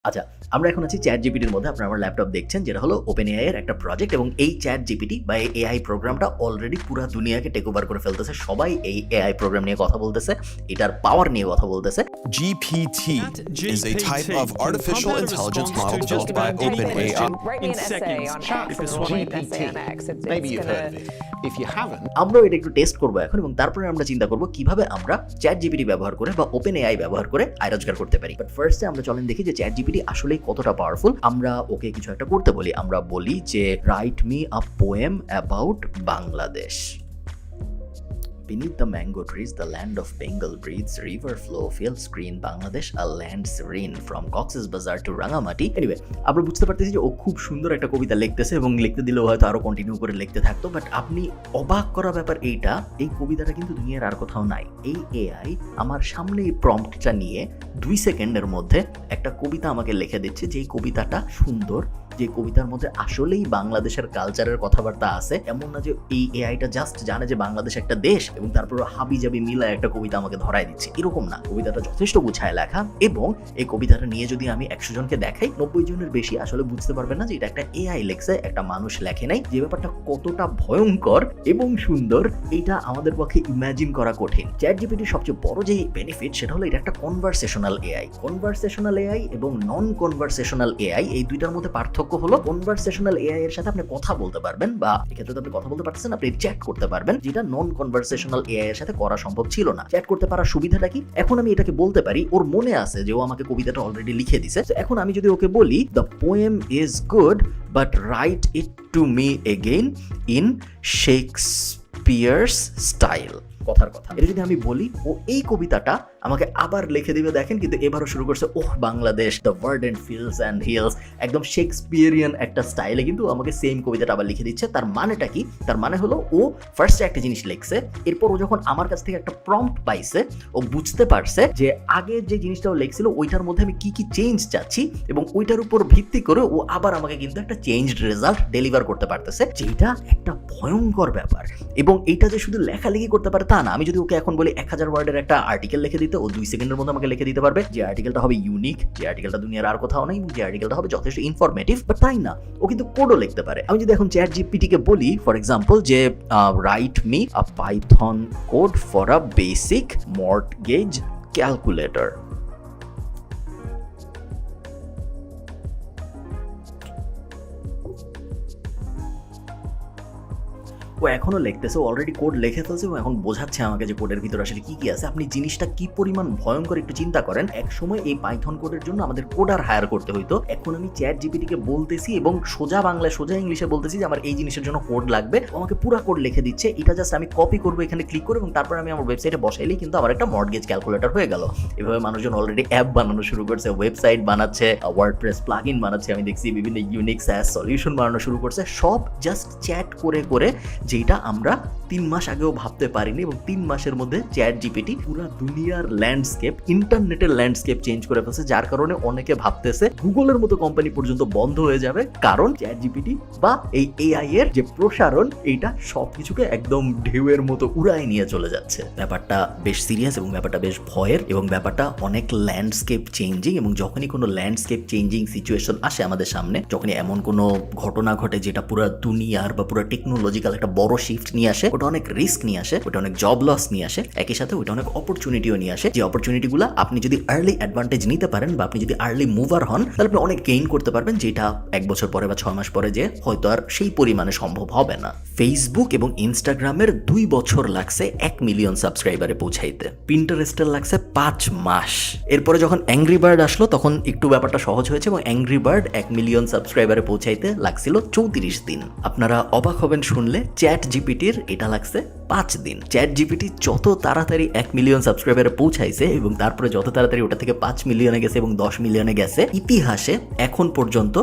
আচ্ছা, আমরা এখন আছি ChatGPT-র মধ্যে। আপনারা আমার ল্যাপটপ দেখছেন, যেটা হলো OpenAI এর একটা প্রজেক্ট এবং এই ChatGPT বা এই AI প্রোগ্রামটা অলরেডি পুরা দুনিয়াকে টেক ওভার করে ফেলতেছে। সবাই এই AI প্রোগ্রাম নিয়ে কথা বলতেছে, এটার পাওয়ার নিয়ে কথা বলতেছে। GPT is a type of artificial intelligence model built by OpenAI. Write me an essay on X and then write an essay on X. Maybe you've heard of it. If you haven't, আমরাও এটা একটু test করব এখন এবং তারপরে আমরা চিন্তা করব কিভাবে আমরা ChatGPT ব্যবহার করে বা OpenAI ব্যবহার করে আয় রোজগার করতে পারি। বাট ফার্স্টে আমরা চলেন দেখি যে ChatGPT আসলেই কতটা পাওয়ারফুল। আমরা ওকে কিছু একটা করতে বলি, আমরা বলি যে write me a poem about Bangladesh. Beneath the mango trees, the land of Bengal breathes, river flow, fields green, Bangladesh, a land serene, from Cox's Bazar to Rangamati. Anyway, আমরা বুঝতে পারতেছি যে ও খুব সুন্দর একটা কবিতা লিখতেছে এবং লিখতে দিলেও হয়তো আরো কন্টিনিউ করে লিখতে থাকতো। বাট আপনি অবাক করা ব্যাপার এইটা, এই কবিতাটা কিন্তু দুনিয়ার আর কোথাও নাই। এই এআই আমার সামনে এই প্রম্পটটা নিয়ে 2 সেকেন্ডের মধ্যে একটা কবিতা আমাকে লিখে দিচ্ছে, যেই কবিতাটা সুন্দর, যে কবিতার মধ্যে আসলেই বাংলাদেশের কালচারের কথাবার্তা আছে। এমন না যে এই এআইটা জাস্ট জানে যে বাংলাদেশ একটা দেশ এবং তারপর হাবি জাবি মিলায় একটা কবিতা আমাকে ধরায় দিচ্ছে, এরকম না। কবিতাটা যথেষ্ট গুছায় লেখা এবং এই কবিতাটা নিয়ে যদি আমি 100 জনকে দেখাই, 90 জনের বেশি আসলে বুঝতে পারবেন না যে এটা একটা এআই লেখছে, একটা মানুষ লেখে নাই। যে ব্যাপারটা কতটা ভয়ঙ্কর এবং সুন্দর, এটা আমাদের পক্ষে ইমাজিন করা কঠিন। ChatGPT-র সবচেয়ে বড় যে বেনিফিট সেটা হলো এটা একটা কনভারসেশনাল এআই। কনভারসেশনাল এআই এবং নন কনভারসেশনাল এআই, এই দুইটার মধ্যে পার্থক্য হলো কনভারসেশনাল এআই এর সাথে আপনি কথা বলতে পারবেন, বা এক্ষেত্রে তো আপনি কথা বলতে পারতেছেন, আপনি চ্যাট করতে পারবেন, যেটা নন কনভারসেশনাল এআই এর সাথে করা সম্ভব ছিল না। চ্যাট করতে পারার সুবিধাটা কি? এখন আমি এটাকে বলতে পারি, ওর মনে আছে যে ও আমাকে কবিতাটা অলরেডি লিখে দিছে। তো এখন আমি যদি ওকে বলি the poem is good but right it to me again in Shakespeare's style, কথার কথা। এটা যদি আমি বলি, ও এই কবিতাটা আমাকে আবার লিখে দিবে। দেখেন, কিন্তু এবারও শুরু করছে ওহ Bangladesh, the verdant fields and hills, একদম শেক্সপিয়ারিয়ান একটা স্টাইলে কিন্তু আমাকে সেম কবিতাটা আবার লিখে দিচ্ছে। তার মানেটা কি? তার মানে হলো ও ফার্স্টে একটা জিনিস লিখছে, এরপর ও যখন আমার কাছ থেকে একটা প্রম্পট পাইছে, ও বুঝতে পারছে যে আগের যে জিনিসটা ও লিখছিল ওইটার মধ্যে আমি কি কি চেঞ্জ চাচ্ছি এবং ওইটার উপর ভিত্তি করে ও আবার আমাকে কিন্তু একটা চেঞ্জড রেজাল্ট ডেলিভার করতে পারতেছে, যেটা একটা ভয়ঙ্কর ব্যাপার। এবং এইটা যে শুধু লেখালেখি করতে পারে তা না। আমি যদি ওকে এখন বলি 1000 ওয়ার্ডের একটা আর্টিকেল লিখে দিতে, ও 2 সেকেন্ডের মধ্যে আমাকে লিখে দিতে পারবে। যে আর্টিকেলটা হবে ইউনিক, যে আর্টিকেলটা দুনিয়ার আর কোথাও নেই, এবং যে আর্টিকেলটা হবে যথেষ্ট ইনফরমেটিভ। বাট তাই না, ও কিন্তু কোডও লিখতে পারে। আমি যদি এখন ChatGPT কে বলি ফর এক্সাম্পল যে write me a python code for a basic mortgage calculator, ও এখনো লিখতেছে, অলরেডি কোড লিখে ফেলছে এবং এখন বোঝাচ্ছে আমাকে যে কোডের ভিতরে আসলে কি কি আছে। আপনি জিনিসটা কি পরিমাণ ভয়ঙ্কর একটু চিন্তা করেন। এক সময় এই পাইথন কোডের জন্য আমাদের কোডার হায়ার করতে হইতো, এখন আমি ChatGPT কে বলতেছি এবং সোজা বাংলায় সোজা ইংলিশে বলতেছি যে আমার এই জিনিসের জন্য কোড লাগবে, আমাকে পুরো কোড লিখে দিচ্ছে। এটা জাস্ট আমি কপি করবো, এখানে ক্লিক করে, এবং তারপর আমি আমার ওয়েবসাইটে বসাইলেই কিন্তু আমার একটা মর্টগেজ ক্যালকুলেটর হয়ে গেল। এভাবে মানুষজন অলরেডি অ্যাপ বানানো শুরু করছে, ওয়েবসাইট বানাচ্ছে, ওয়ার্ডপ্রেস প্লাগইন বানাচ্ছে, আমি দেখছি বিভিন্ন ইউনিক SaaS সলিউশন বানানো শুরু করছে, সব জাস্ট চ্যাট করে করে, যেটা আমরা 3 মাস আগেও ভাবতে পারিনি। এবং 3 মাসের মধ্যে ChatGPT পুরো দুনিয়ার ল্যান্ডস্কেপ, ইন্টারনেটের ল্যান্ডস্কেপ চেঞ্জ করে ফেলছে, যার কারণে অনেকে ভাবতেছে গুগলের মতো কোম্পানি পর্যন্ত বন্ধ হয়ে যাবে, কারণ ChatGPT বা এই AI এর যে প্রসারণ, এইটা সবকিছুকে একদম ঢেউয়ের মতো উড়ায় নিয়ে চলে যাচ্ছে। ব্যাপারটা বেশ সিরিয়াস এবং ব্যাপারটা বেশ ভয়ের এবং ব্যাপারটা অনেক ল্যান্ডস্কেপ চেঞ্জিং। এবং যখনই কোনো ল্যান্ডস্কেপ চেঞ্জিং সিচুয়েশন আসে আমাদের সামনে, যখনই এমন কোনো ঘটনা ঘটে যেটা পুরো দুনিয়ার বা পুরো টেকনোলজিক্যাল একটা বড় শিফট নিয়ে আসে, ওটা অনেক রিস্ক নিয়ে আসে, ওটা অনেক জব লস নিয়ে আসে, একই সাথে ওটা অনেক অপরচুনিটিও নিয়ে আসে। যে অপরচুনিটিগুলো আপনি যদি আর্লি অ্যাডভান্টেজ নিতে পারেন বা আপনি যদি আর্লি মুভার হন, তাহলে আপনি অনেক গেইন করতে পারবেন, যেটা 1 বছর পরে বা 6 মাস পরে যে হয়তো আর সেই পরিমাণে সম্ভব হবে না। ফেসবুক এবং ইনস্টাগ্রামের 2 বছর লাগছে 1 মিলিয়ন সাবস্ক্রাইবারে পৌঁছাইতে, পিন্টারেস্টের লাগছে 5 মাস। এরপরে যখন অ্যাংরি বার্ড আসলো তখন একটু ব্যাপারটা সহজ হয়েছে এবং অ্যাংরি বার্ড 1 মিলিয়ন সাবস্ক্রাইবারে পৌঁছাইতে লাগছিল 34 দিন। আপনারা অবাক হবেন শুনলে, ChatGPT-র এটা লাগছে 5 দিন। ChatGPT যত তাড়াতাড়ি 1 মিলিয়ন সাবস্ক্রাইবারে পৌঁছাইছে এবং তারপরে যত তাড়াতাড়ি ওটা থেকে 5 মিলিয়নে গেছে এবং 10 মিলিয়নে গেছে, ইতিহাসে এখন পর্যন্ত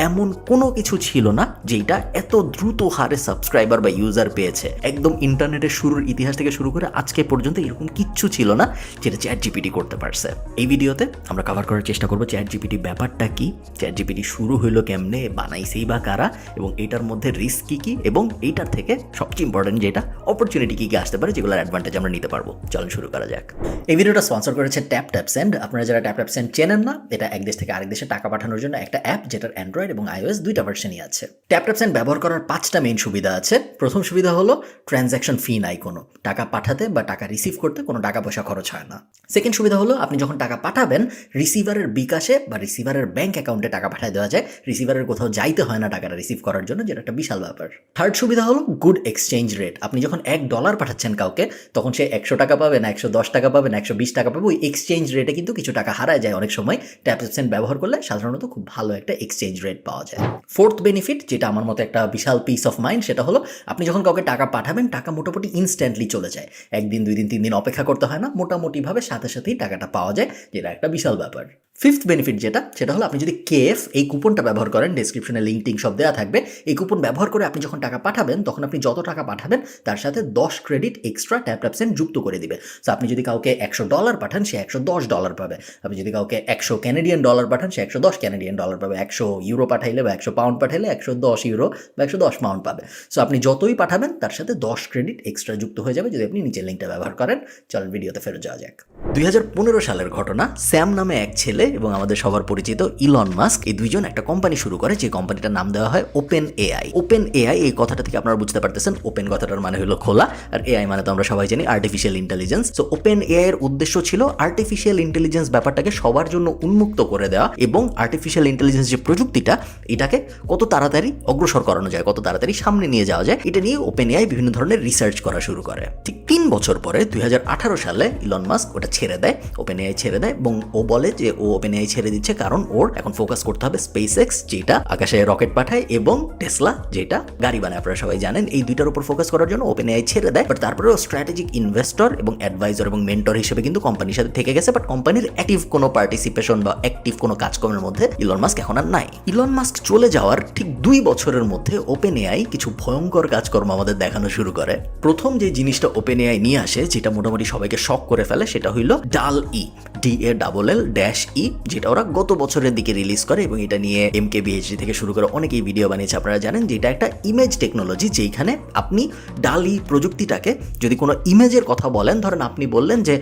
এমন কোনো কিছু ছিল না যেটা এত দ্রুত হারে সাবস্ক্রাইবার বা ইউজার পেয়েছে। একদম ইন্টারনেটের শুরুর ইতিহাস থেকে শুরু করে আজকে পর্যন্ত এরকম কিচ্ছু ছিল না যেটা ChatGPT করতে পারছে। এই ভিডিওতে আমরা কভার করার চেষ্টা করবো ChatGPT ব্যাপারটা কি, ChatGPT শুরু হইলো কেমনে, বানাইছেই বা কারা, এবং এটার মধ্যে রিস্ক কি কি, এবং এইটার থেকে থেকে সবচেয়ে ইম্পর্টেন্ট যেটা অপরচুনিটি কী কী আসতে পারে যেগুলোর অ্যাডভান্টেজ আমরা নিতে পারবো। চলুন শুরু করা যাক। এই ভিডিওটা স্পন্সর করেছে TapTapSend। আপনারা যারা TapTapSend চেনেন না, এটা এক দেশ থেকে আরেক দেশে টাকা পাঠানোর জন্য একটা অ্যাপ যেটার অ্যান্ড্রয়েড এবং iOS দুইটা ভার্সনই আছে। TapTapSend ব্যবহার করার 5টা মেইন সুবিধা আছে। প্রথম সুবিধা হলো ট্রানজ্যাকশন ফি নাই কোনো, টাকা পাঠাতে বা টাকা রিসিভ করতে কোনো টাকা পয়সা খরচ হয় না। সেকেন্ড সুবিধা হলো আপনি যখন টাকা পাঠাবেন রিসিভারের বিকাশে বা রিসিভারের ব্যাংক অ্যাকাউন্টে টাকা পাঠিয়ে দেওয়া যায়, রিসিভারের কোথাও যাইতে হয় না টাকাটা রিসিভ করার জন্য, যেটা একটা বিশাল ব্যাপার। থার্ড সুবিধা হলো গুড এক্সচেঞ্জ রেট। আপনি যখন $1 পাঠাচ্ছেন কাউকে, তখন সে 100 টাকা পাবে না 110 টাকা পাবে না 120 টাকা পাবে, ওই এক্সচেঞ্জ রেটে কিন্তু কিছু টাকা হারায় যায় অনেক সময়। TapTapSend ব্যবহার করলে সাধারণত খুব ভালো একটা এক্সচেঞ্জ রেট পাওয়া যায়। ফোর্থ বেনিফিট, যেটা আমার মতো একটা বিশাল পিস অফ মাইন্ড, সেটা হলো আপনি যখন কাউকে টাকা পাঠাবেন টাকা মোটামুটি ইনস্ট্যান্টলি চলে যায়। 1 দিন 2 দিন 3 দিন অপেক্ষা করতে হয় না, মোটামুটিভাবে সাথে সাথেই টাকাটা পাওয়া যায়, যেটা একটা বিশাল ব্যাপার। ফিফথ বেনিফিট সেটা হলো আপনি যদি KF এই কুপনটা ব্যবহার করেন, ডেসক্রিপশনে লিঙ্ক টিঙ্ক সব দেওয়া থাকবে, এই কুপন ব্যবহার করে আপনি যখন টাকা পাঠাবেন তখন আপনি যত টাকা পাঠাবেন তার সাথে 10 ক্রেডিট এক্সট্রা TapTapSend যুক্ত করে দিবে। সো আপনি যদি কাউকে $100 পাঠান সে $110 পাবে, আপনি যদি কাউকে $100 ক্যানাডিয়ান পাঠান সে $110 ক্যানাডিয়ান পাবে, 100 ইউরো পাঠাইলে বা 100 পাউন্ড পাঠাইলে 110 ইউরো বা 110 পাউন্ড পাবে। সো আপনি যতই পাঠাবেন তার সাথে 10 ক্রেডিট এক্সট্রা যুক্ত হয়ে যাবে যদি আপনি নিচের লিঙ্কটা ব্যবহার করেন। চলেন ভিডিওতে ফেরত যাওয়া যাক। 2015 সালের ঘটনা। স্যাম নামে এক ছেলে এবং আমাদের সবার পরিচিত ইলন মাস্ক, এই দুইজন একটা কোম্পানি শুরু করে, যে কোম্পানিটার নাম দেওয়া হয় OpenAI। OpenAI এই কথাটা থেকে আপনারা বুঝতে পারতেছেন, ওপেন কথাটার মানে হলো খোলা, আর AI মানে তো আমরা সবাই জানি আর্টিফিশিয়াল ইন্টেলিজেন্স। সো OpenAI এর উদ্দেশ্য ছিল আর্টিফিশিয়াল ইন্টেলিজেন্স ব্যাপারটাকে সবার জন্য উন্মুক্ত করে দেওয়া এবং আর্টিফিশিয়াল ইন্টেলিজেন্স যে প্রযুক্তিটা, এটাকে কত তাড়াতাড়ি অগ্রসর করানো যায়, কত তাড়াতাড়ি সামনে নিয়ে যাওয়া যায়, এটা নিয়ে OpenAI বিভিন্ন ধরনের রিসার্চ করা শুরু করে। ঠিক 3 বছর পরে 2018 সালে ইলন মাস্ক ওটা ছেড়ে দেয়, OpenAI ছেড়ে দেয়, এবং ও বলে যে ও OpenAI ছেড়ে দিচ্ছে কারণ ওর এখন ফোকাস করতে হবে SpaceX, যেটা আকাশে রকেট পাঠায়, এবং টেসলা, যেটা গাড়ি বানায়, আপনারা সবাই জানেন। এই দুইটার উপর ফোকাস করার জন্য OpenAI ছেড়ে দেয়। বাট তারপরে ও স্ট্র্যাটেজিক ইনভেস্টর এবং অ্যাডভাইজার এবং মেন্টর হিসেবে কিন্তু কোম্পানির সাথে থেকে গেছে। বাট কোম্পানির অ্যাক্টিভ কোনো পার্টিসিপেশন বা অ্যাক্টিভ কোনো কাজকর্মের মধ্যে ইলন মাস্ক এখন আর নাই। ইলন মাস্ক চলে যাওয়ার ঠিক 2 বছরের মধ্যে OpenAI কিছু ভয়ঙ্কর কাজকর্ম আমাদের দেখানো শুরু করে। প্রথম যে জিনিসটা OpenAI নিয়ে আসে, যেটা মোটামুটি সবাইকে শক করে ফেলে, সেটা হইল DALL-E, DALL-E, যেটা ওরা গত বছরের দিকে রিলিজ করে, এবং এটা নিয়ে MKBHD থেকে শুরু করে অনেকেই ভিডিও বানিয়েছে। আপনারা জানেন যে এটা একটা ইমেজ টেকনোলজি, যেখানে আপনি DALL-E প্রযুক্তিটাকে যদি কোনো ইমেজের কথা বলেন, ধরেন আপনি বললেন যে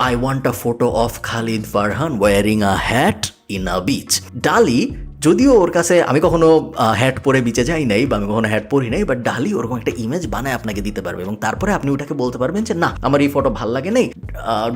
I want a photo of Khalid Farhan wearing a hat in a beach. DALL-E, যদিও ওর কাছে আমি কখনো হ্যাট পরে বিচে যাই নাই বা আমি কখনো হ্যাট পরি নাই, বাট DALL-E ওরকম একটা ইমেজ বানায় আপনাকে দিতে পারবে, এবং তারপরে আপনি ওটাকে বলতে পারবেন যে না আমার এই ফটো ভাল লাগে নেই,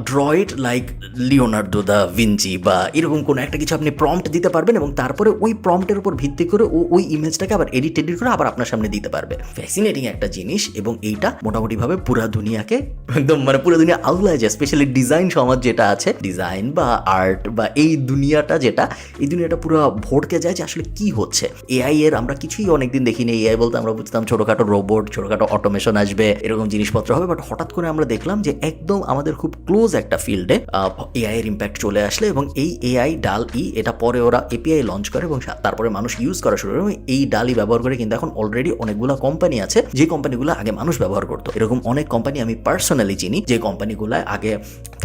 draw it like Leonardo da Vinci, বা এরকম কোনো একটা কিছু আপনি প্রম্পট দিতে পারবেন, এবং তারপরে ওই প্রম্পটের উপর ভিত্তি করে ওই ইমেজটাকে আবার এডিট করে আবার আপনার সামনে দিতে পারবে। ফ্যাসিনেটিং একটা জিনিস, এবং এইটা মোটামুটিভাবে পুরা দুনিয়াকে একদম মানে পুরো দুনিয়া আউলায় যায়, স্পেশালি ডিজাইন সমাজ যেটা আছে, ডিজাইন বা আর্ট বা এই দুনিয়াটা, যেটা এই দুনিয়াটা পুরো ভোটকে যায় যে আসলে কি হচ্ছে। AI এর আমরা কিছুই অনেকদিন দেখিনি। AI বলতে আমরা বুঝতাম ছোটখাটো রোবট, ছোটখাটো অটোমেশন আসবে, এরকম জিনিসপত্র হবে, বাট হঠাৎ করে আমরা দেখলাম যে একদম আমাদের খুব ক্লোজ একটা ফিল্ডে AI এর ইম্প্যাক্ট চলে আসলে, এবং এই AI DALL-E, এটা পরে ওরা API লঞ্চ করে এবং তারপরে মানুষ ইউজ করা শুরু করে, এবং এই DALL-E ব্যবহার করে কিন্তু এখন অলরেডি অনেকগুলো কোম্পানি আছে যে কোম্পানিগুলো আগে মানুষ ব্যবহার করতো। এরকম অনেক কোম্পানি আমি পার্সোনালি চিনি, যে কোম্পানিগুলো আগে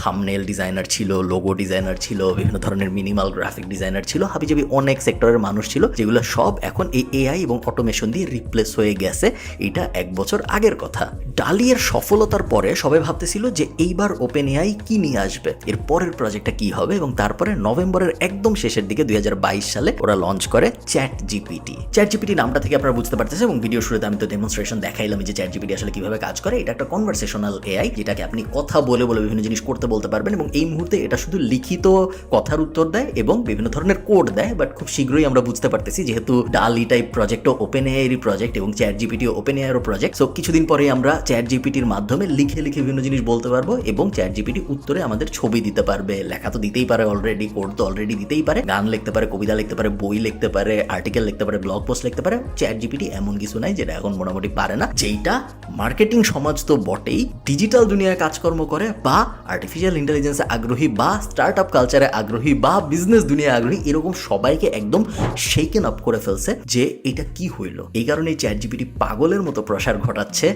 থাম্বনেল ডিজাইনার ছিল, লোগো ডিজাইনার ছিল, বিভিন্ন ধরনের মিনিমাল গ্রাফিক ডিজাইনার ছিল, হাবিজাবি অনেক সেক্টরের মানুষ ছিল, যেগুলো সব এখন এই AI এবং অটোমেশন দিয়ে রিপ্লেস হয়ে গেছে। এটা 1 বছর আগের কথা। DALL-E এর সফলতার পরে সবাই ভাবতেছিল যে এইবার OpenAI কি নিয়ে আসবে, এর পরের প্রজেক্টটা কি হবে, এবং তারপরে নভেম্বরের একদম শেষের দিকে 2022 সালে ওরা লঞ্চ করে ChatGPT নামটা থেকে আপনারা বুঝতে পারতেছেন, এবং ভিডিও শুরুতে আমি তো ডেমনস্ট্রেশন দেখাইলাম যে ChatGPT আসলে কিভাবে কাজ করে। এটা একটা কনভারসেশনাল AI, যেটাকে আপনি কথা বলে বলে বিভিন্ন জিনিস করতে বলতে পারবেন, এবং এই মুহূর্তে এটা শুধু লিখিত কথার উত্তর দেয় এবং বিভিন্ন ধরনের কোড দেয়। বাট খুব শীঘ্রই আমরা বুঝতে পারতেছি, যেহেতু DALL-E টাইপ প্রজেক্টও OpenAI এর প্রজেক্ট এবং ChatGPT ও OpenAI এর প্রজেক্ট, সো কিছুদিন পরে আমরা ChatGPT-র মাধ্যমে লিখে বিভিন্ন জিনিস বলতে পারবো, এবং ChatGPT উত্তরে আমাদের ছবি দিতে পারবে, লেখা তো দিতেই পারে অলরেডি, কোড তো অলরেডি দিতেই পারে, গান লিখতে পারে, কবিতা লিখতে পারে, বই লিখতে পারে, আর্টিকেল লিখতে পারে, ব্লগ পোস্ট লিখতে পারে। ChatGPT এমন কিছু নাই যেটা এখন মোটামুটি পারে না, যেইটা মার্কেটিং সমাজ তো বটেই, ডিজিটাল দুনিয়ায় কাজকর্ম করে বা আর্টিফিশিয়াল ইন্টেলিজেন্সে আগ্রহী বা স্টার্ট আপ কালচারে আগ্রহী বা বিজনেস দুনিয়ায় আগ্রহী এরকম সবাইকে একদম শেকেন আপ করে ফেলছে যে এটা কি হইল। এই কারণে চ্যাট জিপিটি পাগলের মতো প্রসার ঘটাচ্ছে,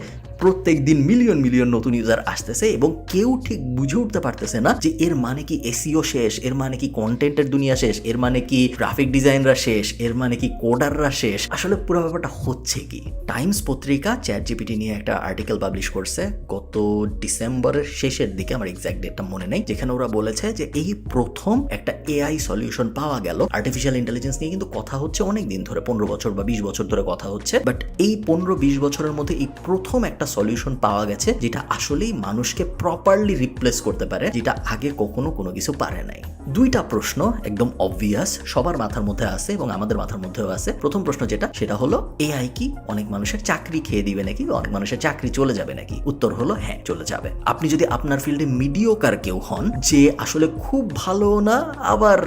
প্রত্যেক দিন মিলিয়ন মিলিয়ন নতুন ইউজার আসতেছে এবং কেউ ঠিক বুঝে উঠতে পারতেছে না যে এর মানে কি এসইও শেষ, এর মানে কি কন্টেন্টের দুনিয়া শেষ, এর মানে কি গ্রাফিক ডিজাইনরা শেষ, এর মানে কি কোডাররা শেষ, আসলে পুরো ব্যাপারটা হচ্ছে কি। টাইমস পত্রিকা চ্যাট জিপিটি নিয়ে একটা আর্টিকেল পাবলিশ করছে গত ডিসেম্বরের শেষের দিকে, আমার এক্সাক্ট ডেটটা মনে নেই, যেখানে ওরা বলেছে যে এই প্রথম একটা এআই সলিউশন পাওয়া গেল। আর্টিফিশিয়াল ইন্টেলিজেন্স নিয়ে কিন্তু কথা হচ্ছে অনেক দিন ধরে, 15 বছর বা 20 বছর ধরে কথা হচ্ছে, বাট এই 15-20 বছরের মধ্যে এই প্রথম একটা সলিউশন পাওয়া গেছে যেটা আসলেই মানুষকে প্রপারলি রিপ্লেস করতে পারে, যেটা আগে কখনো কোনো কিছু পারে নাই। দুইটা প্রশ্ন একদম অবভিয়াস, সবার মাথার মধ্যে আছে এবং আমাদের মাথার মধ্যেও আছে। প্রথম প্রশ্ন যেটা, সেটা হলো এআই কি অনেক মানুষের চাকরি খেয়ে দিবে নাকি, অনেক মানুষের চাকরি চলে যাবে নাকি? উত্তর হলো হ্যাঁ, চলে যাবে। আপনি যদি আপনার ফিল্ডে মিডিওকার কেউ হন, যে আসলে খুব ভালো না আবার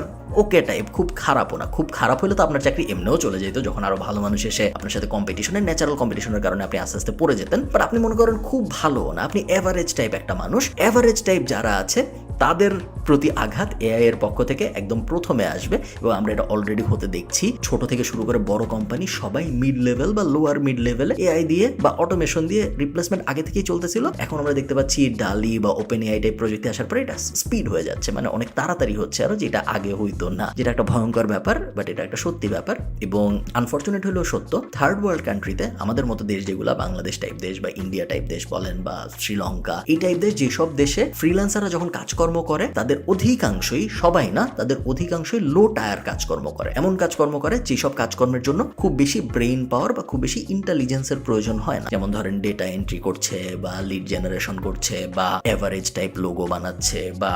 ওকে টাইপ, খুব খারাপও না, খুব খারাপ হলে তো আপনার চাকরি এমনিও চলে যেত, যখন আরো ভালো মানুষ এসে আপনার সাথে কম্পিটিশনের, ন্যাচারাল কম্পিটিশনের কারণে আপনি আস্তে আস্তে পড়ে যেতেন। বাট আপনি মনে করেন খুব ভালো না, আপনি এভারেজ টাইপ একটা মানুষ, এভারেজ টাইপ যারা আছে তাদের প্রতি আঘাত এআই এর পক্ষ থেকে একদম প্রথমে আসবে এবং আমরা এটা অলরেডি হতে দেখছি। ছোট থেকে শুরু করে বড় কোম্পানি সবাই মিড লেভেল বা লোয়ার মিড লেভেলে এআই দিয়ে বা অটোমেশন দিয়ে রিপ্লেসমেন্ট আগে থেকেই চলতেছিল। এখন আমরা দেখতে পাচ্ছি ডালি বা ওপেন এআই টাইপ প্রযুক্তি আসার পরে এটা স্পিড হয়ে যাচ্ছে, মানে অনেক তাড়াতাড়ি হচ্ছে আরো, যেটা আগে হইতো না, যেটা একটা ভয়ঙ্কর ব্যাপার, বাট এটা একটা সত্যি ব্যাপার। এবং আনফর্চুনেট হলেও সত্য, থার্ড ওয়ার্ল্ড কান্ট্রিতে আমাদের মতো দেশ যেগুলো, বাংলাদেশ টাইপ দেশ বা ইন্ডিয়া টাইপ দেশ বলেন বা শ্রীলঙ্কা, এই টাইপ দেশ, যেসব দেশে ফ্রিল্যান্সাররা যখন কাজকর্ম করে তাদের অধিকাংশই, সবাই না, তাদের অধিকাংশই লো টায়ার কাজকর্ম করে, এমন কাজকর্ম করে যেসব কাজকর্মের জন্য খুব বেশি ব্রেইন পাওয়ার বা খুব বেশি ইন্টেলিজেন্সের প্রয়োজন হয় না। যেমন ধরেন ডেটা এন্ট্রি করছে বা লিড জেনারেশন করছে বা এভারেজ টাইপ লোগো বানাচ্ছে বা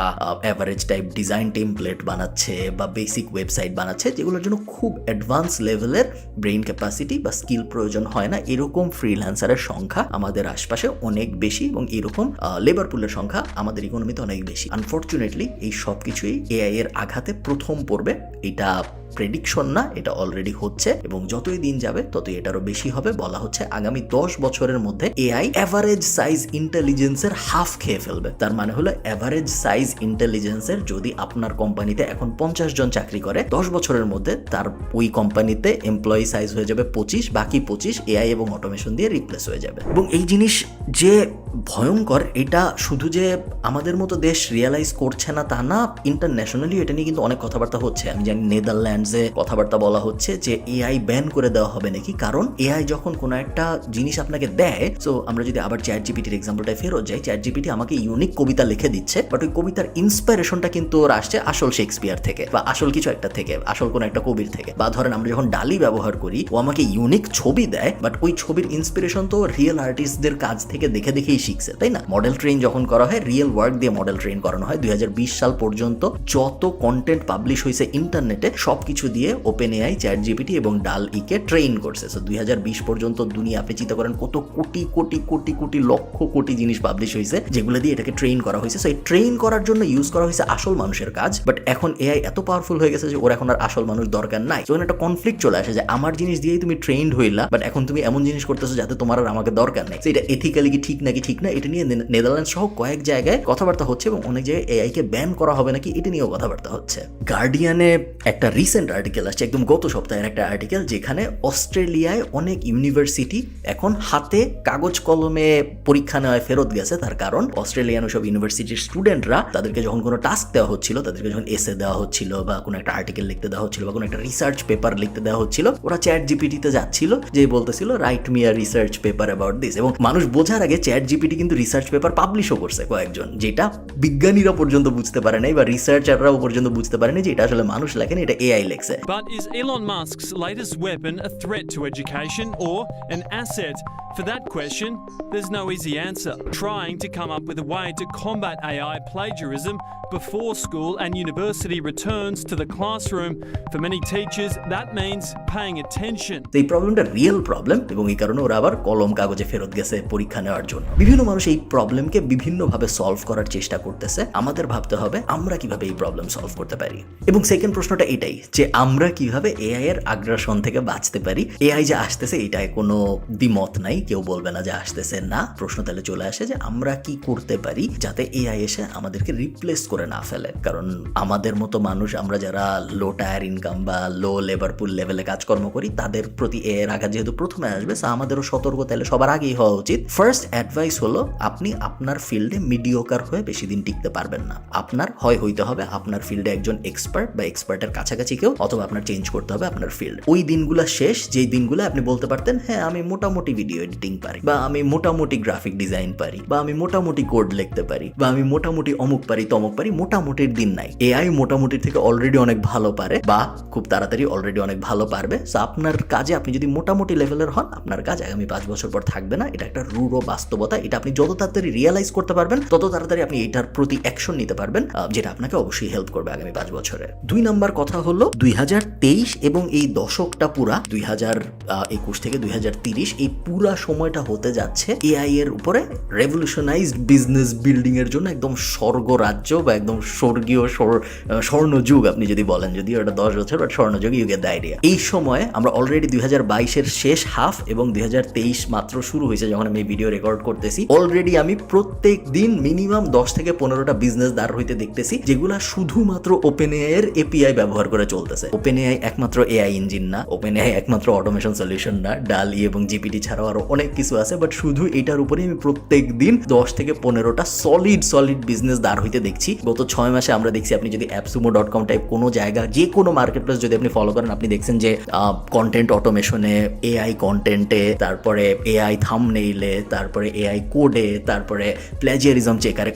এভারেজ টাইপ ডিজাইন টেমপ্লেট বানাচ্ছে বা বেসিক ওয়েবসাইট বানাচ্ছে, যেগুলোর জন্য খুব অ্যাডভান্স লেভেলের ব্রেইন ক্যাপাসিটি বা স্কিল প্রয়োজন হয় না। এরকম ফ্রিল্যান্সারের সংখ্যা আমাদের আশপাশে অনেক বেশি এবং এরকম লেবার পুলের সংখ্যা আমাদের ইকোনমিতে অনেক বেশি। আনফর্চুনেটলি এই সব কিছুই এআই এর আঘাতে প্রথম পড়বে, এটা প্রেডিকশন না, এটা অলরেডি হচ্ছে এবং যতই দিন যাবে ততই এটারও বেশি হবে। বলা হচ্ছে আগামী 10 বছরের মধ্যে এআই এভারেজ সাইজ ইন্টেলিজেন্সের হাফ খেয়ে ফেলবে। তার মানে হলো এভারেজ সাইজ ইন্টেলিজেন্সের যদি আপনার কোম্পানিতে এখন 50 জন চাকরি করে, 10 বছরের মধ্যে তার ওই কোম্পানিতে এমপ্লয়ি সাইজ হয়ে যাবে 25, বাকি 25 এআই এবং অটোমেশন দিয়ে রিপ্লেস হয়ে যাবে। এবং এই জিনিস যে ভয়ঙ্কর, এটা শুধু যে আমাদের মতো দেশ রিয়েলাইজ করছে না তা না, ইন্টারন্যাশনালি এটা নিয়ে কিন্তু অনেক কথাবার্তা হচ্ছে। আমি জানি নেদারল্যান্ডসে কথাবার্তা বলা হচ্ছে যে এআই ব্যান করে দেওয়া হবে নাকি, কারণ এআই যখন কোনো একটা জিনিস আপনাকে দেয়, সো আমরা যদি আবার চ্যাট জিপিটির এক্সাম্পলটায় ফেরত যাই, চ্যাট জিপিটি আমাকে ইউনিক কবিতা লিখে দিচ্ছে, বাট ওই কবিতার ইন্সপিরেশনটা কিন্তু ওর আসছে আসল শেক্সপিয়ার থেকে বা আসল কিছু একটা থেকে, আসল কোনো একটা কবির থেকে। বা ধরেন আমরা যখন ডালি ব্যবহার করি, ও আমাকে ইউনিক ছবি দেয়, বাট ওই ছবির ইন্সপিরেশন তো রিয়েল আর্টিস্টদের কাজ থেকে দেখে দেখেই শিখছে, তাই না? মডেল ট্রেন যখন করা হয়, রিয়েল ওয়ার্ক দিয়ে মডেল ট্রেন করানো হয়। 2020 সাল পর্যন্ত যত কন্টেন্ট পাবলিশ হয়েছে ইন্টারনেটে সবকিছু দিয়ে ওপেন এআই, চ্যাট জিপিটি এবং ডাল ইকে ট্রেন করছে। সো 2020 পর্যন্ত দুনিয়া, আপনি চিন্তা করেন কত কোটি কোটি কোটি কোটি লক্ষ কোটি জিনিস পাবলিশ হয়েছে যেগুলো দিয়ে এটাকে ট্রেন করা হয়েছে। সো এই ট্রেন করার জন্য ইউজ করা হয়েছে আসল মানুষের কাজ, বাট এখন এআই এত পাওয়ারফুল হয়ে গেছে যে ওর এখন আর আসল মানুষ দরকার নাই। তো একটা কনফ্লিক্ট চলে আসে যে আমার জিনিস দিয়েই তুমি ট্রেন্ড হইলা, বাট এখন তুমি এমন জিনিস করতেছো যাতে তোমার আর আমাকে দরকার নেই। এটা এথিক্যালি কি ঠিক নাকি ঠিক না, এটা নিয়ে নেদারল্যান্ডস সহ কয়েক জায়গায় কথাবার্তা হচ্ছে এবং অনেক জায়গায় এআই কে ব্যান করা হবে নাকি এটা নিয়েও কথাবার্তা হচ্ছে। গার্ডিয়ানে একটা রিসেন্ট আর্টিকেল আসছে, একদম গত সপ্তাহের একটা আর্টিকেল, যেখানে অস্ট্রেলিয়ায় অনেক ইউনিভার্সিটি এখন হাতে কাগজ কলমে পরীক্ষা নেওয়ায় ফেরত গেছে। তার কারণ অস্ট্রেলিয়ান সব ইউনিভার্সিটির স্টুডেন্টরা, তাদেরকে যখন কোনো টাস্ক দেওয়া হচ্ছিল, তাদেরকে যখন এসে দেওয়া হচ্ছিল বা কোনো একটা আর্টিকেল লিখতে দেওয়া হচ্ছিল বা কোনো একটা রিসার্চ পেপার লিখতে দেওয়া হচ্ছিল, ওরা চ্যাট জিপিটিতে যাচ্ছিল, যে বলতেছিল right me a research paper about this, এবং মানুষ বোঝার আগে চ্যাট জিপিটি কিন্তু রিসার্চ পেপার পাবলিশও করছে কয়েকজন, যেটা বিজ্ঞানীরা পর্যন্ত বুঝতে পারে নাই বা রিসার্চাররাও পর্যন্ত বুঝতে পারে না যে এটা আসলে মানুষ লেখেন, এটা এআই লেখছে। But is Elon Musk's latest weapon a threat to education or an asset? For that question, there's no easy answer. Trying to come up with a way to combat AI plagiarism before school and university returns to the classroom. For many teachers, that means paying attention. এই প্রবলেমটা real problem এবং এই কারণে ওরা আবার কলম কাগজে ফেরত গেছে পরীক্ষা নেওয়ার জন্য। বিভিন্ন মানুষ এই প্রবলেমকে বিভিন্নভাবে সলভ করার চেষ্টা করতেছে। আমাদের ভাবতে হবে আমরা কিভাবে এই প্রবলেম সলভ করতে পারি। এবং সেকেন্ড প্রশ্নটা এটাই যে আমরা কিভাবে এআই এর আগ্রাসন থেকে বাঁচতে পারি। এআই যে আসতেছে এটায় কোনো দ্বিমত নাই, নেই, কেউ বলবে না যে আসতেছে না। প্রশ্ন তাহলে চলে আসে যে আমরা কি করতে পারি যাতে এআই এসে আমাদেরকে রিপ্লেস করে না ফেলে। কারণ আমাদের মতো মানুষ, আমরা যারা লো টায়ার ইনকাম বা লো লেবার পুল লেভেলে কাজকর্ম করি, তাদের প্রতি এর আঘাত যেহেতু প্রথমে আসবে, আমাদেরও সতর্ক তাহলে সবার আগেই হওয়া উচিত। ফার্স্ট অ্যাডভাইস হলো, আপনি আপনার ফিল্ডে মিডিওকার হয়ে বেশি দিন টিকতে পারবেন না। আপনার হইতে হবে আপনার ফিল্ডে একজন এক্সপার্ট বা এক্সপার্টের কাছাকাছি কেউ, অথবা আপনার চেঞ্জ করতে হবে আপনার ফিল্ড। ওই দিনগুলো শেষ যেই দিনগুলো আপনি বলতে পারতেন হ্যাঁ আমি মোটামুটি ভিডিও এডিটিং পারি, বা আমি মোটামুটি গ্রাফিক ডিজাইন পারি, বা আমি মোটামুটি কোড লিখতে পারি, বা আমি মোটামুটি অমুক পারি তমুক পারি। মোটামুটির দিন নাই। এআই মোটামুটির থেকে অলরেডি অনেক ভালো পারে, বা খুব তাড়াতাড়ি অলরেডি অনেক ভালো পারবে। সো আপনার কাজে আপনি যদি মোটামুটি লেভেলের হন, আপনার কাজ আগামী 5 বছর পর থাকবে না। এটা একটা রূঢ় বাস্তবতা। এটা আপনি যত তাড়াতাড়ি রিয়েলাইজ করতে পারবেন, তত তাড়াতাড়ি আপনি এটার প্রতি অ্যাকশন নিতে পারবেন, যেটা আপনাকে অবশ্যই হেল্প করবে আগামী 5 বছরে। 2 নাম্বার কথা হলো 2023 এবং এই দশকটা পুরা 2021 থেকে 2030 এই পুরা সময়টা হতে যাচ্ছে এআই এর উপরে রেভলিউশনাইজড বিজনেস বিল্ডিং এর জন্য একদম স্বর্গরাজ্য বা একদম স্বর্গীয় স্বর্ণযুগ আপনি যদি বলেন, যদিও এটা 10 বছর, বাট স্বর্ণযুগ, ইউ গেট দ্য আইডিয়া। এই সময় আমরা অলরেডি 2022 শেষ হাফ এবং 2023 মাত্র শুরু হয়েছে যখন আমি এই ভিডিও রেকর্ড করতেছি। অলরেডি আমি প্রত্যেক দিন মিনিমাম 10 থেকে 15টা বিজনেস দাঁড় হইতে দেখতেছি, যেগুলা শুধুমাত্র ওপেন এআই এর এপিআই ব্যবহার করে চলতেছে। ওপেন এআই একমাত্র এআই ইঞ্জিন না, ওপেন এআই একমাত্র অটোমেশন সলিউশন না, ডালি এবং জিপিটি ছাড়াও আরো অনেক কিছু আছে, বাট শুধু এটার উপরে আমি প্রত্যেক দিন 10 থেকে 15টা সলিড বিজনেস দাঁড় হইতে দেখছি। গত 6 মাসে আমরা দেখছি, আপনি যদি appsumo.com টাইপ কোনো জায়গা, যে কোনো মার্কেট প্লেস যদি আপনি ফলো করেন, আপনি দেখছেন যে কন্টেন্ট অটোমেশনে, এআই কন্টেন্টে, তারপরে এআই থাম্বনেইলে, তারপরে এআই কোডে, তারপরে প্ল্যাজিয়ারিজম চেকারে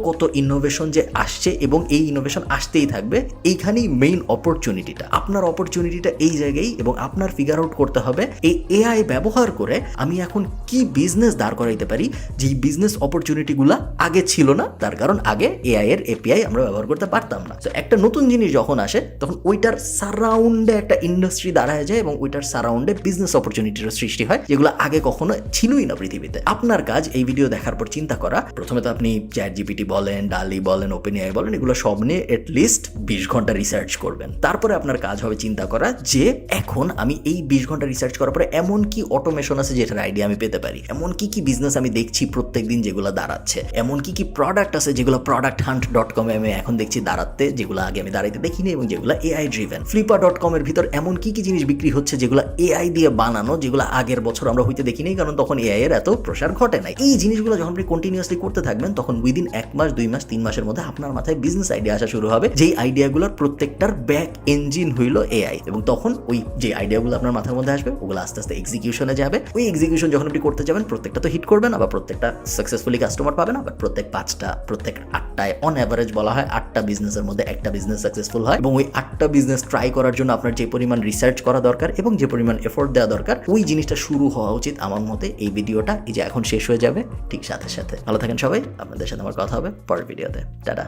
কত ইনোভেশন যে আসছে, এবং এই ইনোভেশন আসতেই থাকবে। এইখানেই মেইন অপরচুনিটিটা, আপনার অপরচুনিটিটা এই জায়গায়, এবং আপনার ফিগার আউট করতে হবে এই এআই ব্যবহার করে আমি এখন কি বিজনেস দাঁড় করাইতে পারি, যে বিজনেস অপরচুনিটিগুলা আগে ছিল না। তার কারণ আগে এআই এর এপিআই আমরা ব্যবহার করতে পারতাম না। তো একটা নতুন জিনিস যখন আসে, তখন ওইটার সারাউন্ডে একটা ইন্ডাস্ট্রি দাঁড়ায় যায়, এবং ওইটার সারাউন্ডে বিজনেস অপরচুনিটির সৃষ্টি হয়, যেগুলো আগে কখনো ছিলই না পৃথিবীতে। আপনার কাজ এই ভিডিও দেখার পর চিন্তা করা, প্রথমে তো আপনি চ্যাট জিপিটি বলেন, ডালি বলেন, ওপেন এআই বলেন, এগুলো সব নিয়ে এটলিস্ট 20 ঘন্টা রিসার্চ করবেন। তারপরে আপনার কাজ হবে চিন্তা করা যে এখন আমি এই 20 ঘন্টা রিসার্চ করার পরে এমন কি অটোমেশন আছে যেটার আইডিয়া আমি পেতে পারি, এমন কি বিজনেস আমি দেখছি প্রত্যেকদিন যেগুলো দাঁড়াচ্ছে, এমন কি প্রোডাক্ট আছে যেগুলো producthunt.com এ আমি এখন দেখছি দাঁড়াতে, যেগুলো আগে আমি দাঁড়াইতে দেখিনি, এবং যেগুলো এআই ড্রিভেন। flipper.com এর ভিতর এমন কি জিনিস বিক্রি হচ্ছে যেগুলো এআই দিয়ে বানানো, যেগুলো আগের বছর আমরা হইতে দেখিনি, কারণ তখন এআই এর এত প্রসার ঘটে নাই। এই জিনিসগুলো যখন আপনি কন্টিনিউয়াসলি করতে থাকবেন, তখন উইদিন 1 মাস 2 মাস 3 মাসের মধ্যে আপনার মাথায় বিজনেস আইডিয়া আসা শুরু হবে, যেই আইডিয়াগুলোর প্রত্যেকটার ব্যাক ইঞ্জিন হইল এআই। এবং তখন ওই যে আইডিয়াগুলো আপনার মাথার মধ্যে আসবে, ওগুলো আস্তে আস্তে এক্সিকিউশনে যাবে। ওই এক্সিকিউশন যখন আপনি করতে যাবেন, প্রত্যেকটা তো হিট করবে না, বা প্রত্যেকটা সাকসেসফুলি কাস্টমার পাবে না, বাট প্রত্যেক 5টা, প্রত্যেক 8টায় অন অ্যাভারেজ বলা হয় 8টা বিজনেসের মধ্যে একটা বিজনেস সাকসেসফুল হয়। এবং ওই 8টা বিজনেস ট্রাই করার জন্য আপনার যে পরিমাণ রিসার্চ করা দরকার এবং যে পরিমাণ এফোর্ট দেওয়া দরকার, ওই জিনিসটা শুরু হওয়া উচিত আমার মতে। এই ভিডিওটা এই যে এখন শেষ হয়ে যাবে ঠিক সাথে সাথে। ভালো থাকেন সবাই, আপনাদের সাথে আমার কথা হবে পরের ভিডিওতে। টাটা।